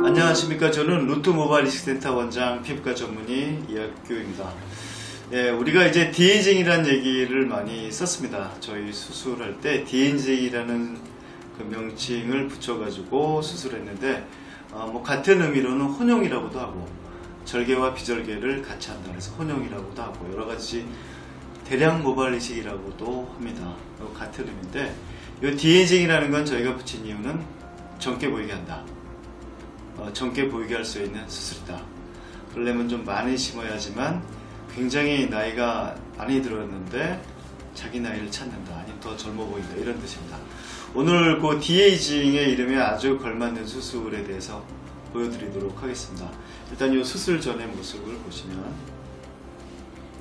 안녕하십니까. 저는 루트 모바일 이식센터 원장 피부과 전문의 이학규입니다. 예, 우리가 이제 디에이징이라는 얘기를 많이 썼습니다. 저희 수술할 때 디에이징이라는 그 명칭을 붙여가지고 수술했는데, 같은 의미로는 혼용이라고도 하고, 절개와 비절개를 같이 한다 그래서 혼용이라고도 하고, 여러 가지 대량 모발 이식이라고도 합니다. 같은 의미인데, 이 디에이징이라는 건 저희가 붙인 이유는 젊게 보이게 한다. 젊게 보이게 할 수 있는 수술이다. 그러려면 좀 많이 심어야지만 굉장히 나이가 많이 들었는데 자기 나이를 찾는다. 아니면 더 젊어 보인다. 이런 뜻입니다. 오늘 그 디에이징의 이름에 아주 걸맞는 수술에 대해서 보여드리도록 하겠습니다. 일단 이 수술 전의 모습을 보시면,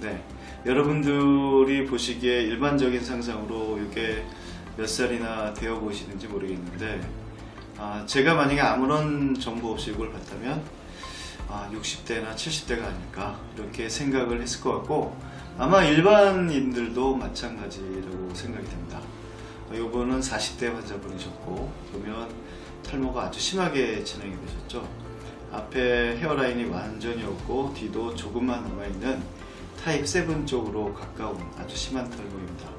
네, 여러분들이 보시기에 일반적인 상상으로 이게 몇 살이나 되어 보시는지 모르겠는데, 제가 만약에 아무런 정보 없이 이걸 봤다면 60대나 70대가 아닐까 이렇게 생각을 했을 것 같고, 아마 일반인들도 마찬가지라고 생각이 됩니다. 이분은 40대 환자분이셨고, 보면 탈모가 아주 심하게 진행이 되셨죠. 앞에 헤어라인이 완전히 없고 뒤도 조금만 남아있는 타입 7 쪽으로 가까운 아주 심한 탈모입니다.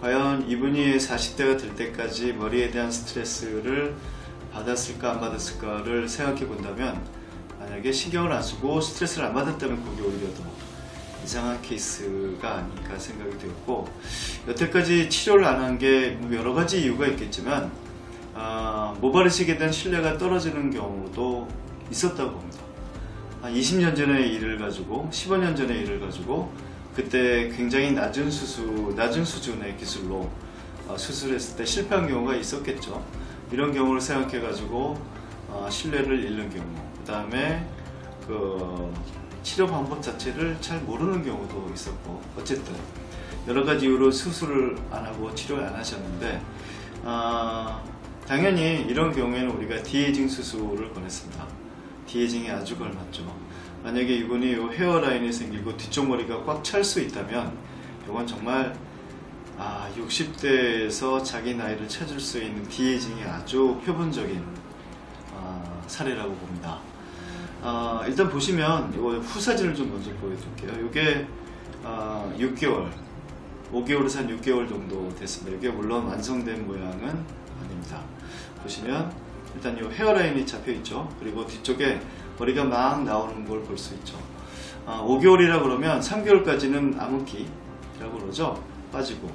과연 이분이 40대가 될 때까지 머리에 대한 스트레스를 받았을까 안 받았을까를 생각해 본다면, 만약에 신경을 안 쓰고 스트레스를 안 받았다면 그게 오히려 더 이상한 케이스가 아닐까 생각이 되었고, 여태까지 치료를 안 한 게 여러 가지 이유가 있겠지만 모발 이식에 대한 신뢰가 떨어지는 경우도 있었다고 봅니다. 20년 전의 일을 가지고 15년 전의 일을 가지고 그때 굉장히 낮은 수준의 기술로 수술했을 때 실패한 경우가 있었겠죠. 이런 경우를 생각해 가지고 신뢰를 잃는 경우, 그 다음에 그 치료 방법 자체를 잘 모르는 경우도 있었고, 어쨌든 여러 가지 이유로 수술을 안 하고 치료를 안 하셨는데, 당연히 이런 경우에는 우리가 디에이징 수술을 권했습니다. 디에이징이 아주 걸맞죠. 만약에 이분이 이 헤어라인이 생기고 뒤쪽 머리가 꽉 찰 수 있다면 이건 정말 60대에서 자기 나이를 찾을 수 있는 디에이징이 아주 표본적인 사례라고 봅니다. 일단 보시면 이거 후사진을 좀 먼저 보여드릴게요. 이게 6개월, 5개월에서 한 6개월 정도 됐습니다. 이게 물론 완성된 모양은 아닙니다. 보시면 일단 이 헤어라인이 잡혀 있죠. 그리고 뒤쪽에 머리가 막 나오는 걸 볼 수 있죠. 5개월이라 그러면 3개월까지는 암흑기라고 그러죠. 빠지고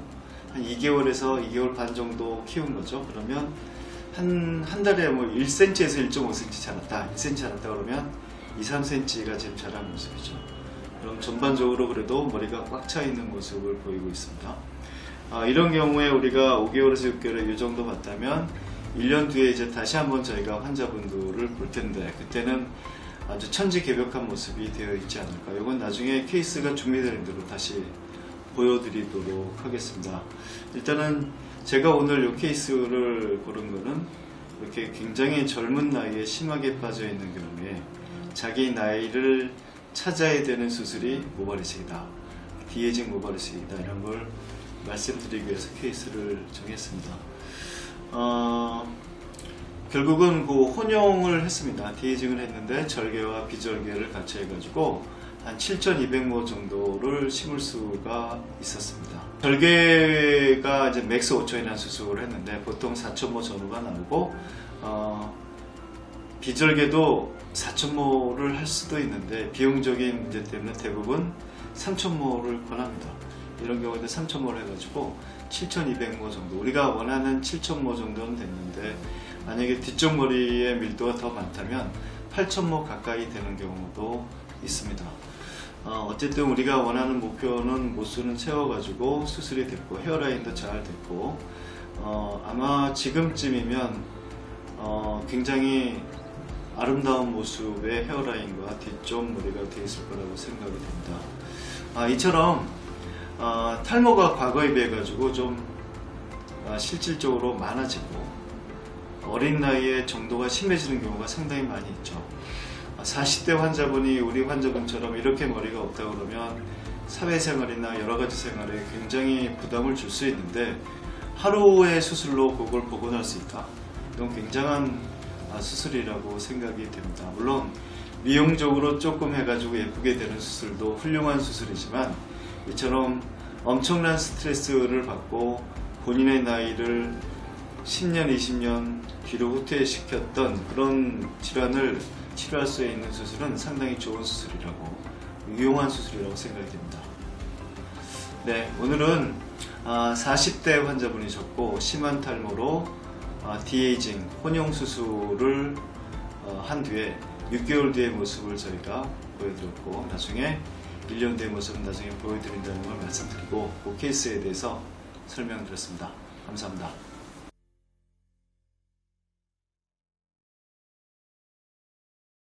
한 2개월에서 2개월 반 정도 키운 거죠. 그러면 한 달에 뭐 1cm에서 1.5cm 자랐다, 1cm 자랐다 그러면 2, 3cm가 제일 자란 모습이죠. 그럼 전반적으로 그래도 머리가 꽉 차 있는 모습을 보이고 있습니다. 이런 경우에 우리가 5개월에서 6개월에 이 정도 봤다면 1년 뒤에 이제 다시 한번 저희가 환자분들을 볼 텐데, 그때는 아주 천지개벽한 모습이 되어 있지 않을까. 이건 나중에 케이스가 준비되는 대로 다시 보여드리도록 하겠습니다. 일단은 제가 오늘 이 케이스를 고른 거는 이렇게 굉장히 젊은 나이에 심하게 빠져 있는 경우에 자기 나이를 찾아야 되는 수술이 모발 이식이다, 디에이징 모발 이식이다, 이런 걸 말씀드리기 위해서 케이스를 정했습니다. 결국은 그 혼용을 했습니다. 디에이징을 했는데 절개와 비절개를 같이 해가지고 한 7,200모 정도를 심을 수가 있었습니다. 절개가 이제 맥스 5,000이라는 수술을 했는데 보통 4,000모 전후가 나오고, 비절개도 4,000모를 할 수도 있는데 비용적인 문제 때문에 대부분 3,000모를 권합니다. 이런 경우에도 3,000모를 해가지고 7,200모 정도, 우리가 원하는 7,000모 정도는 됐는데, 만약에 뒤쪽 머리의 밀도가 더 많다면 8,000모 가까이 되는 경우도 있습니다. 어쨌든 우리가 원하는 목표는 모수는 채워가지고 수술이 됐고 헤어라인도 잘 됐고, 아마 지금쯤이면 굉장히 아름다운 모습의 헤어라인과 뒤쪽 머리가 되어 있을 거라고 생각이 됩니다. 이처럼 탈모가 과거에 비해 가지고 좀 실질적으로 많아지고 어린 나이에 정도가 심해지는 경우가 상당히 많이 있죠. 40대 환자분이 우리 환자분처럼 이렇게 머리가 없다 그러면 사회생활이나 여러가지 생활에 굉장히 부담을 줄 수 있는데, 하루의 수술로 그걸 복원할 수 있다. 이건 굉장한 수술이라고 생각이 됩니다. 물론 미용적으로 조금 해가지고 예쁘게 되는 수술도 훌륭한 수술이지만 이처럼 엄청난 스트레스를 받고 본인의 나이를 10년, 20년 뒤로 후퇴시켰던 그런 질환을 치료할 수 있는 수술은 상당히 좋은 수술이라고, 유용한 수술이라고 생각이 됩니다. 네, 오늘은 40대 환자분이셨고 심한 탈모로 디에이징, 혼용 수술을 한 뒤에 6개월 뒤의 모습을 저희가 보여드렸고, 나중에 1년 뒤의 모습은 나중에 보여드린다는 걸 말씀드리고, 그 케이스에 대해서 설명드렸습니다. 감사합니다.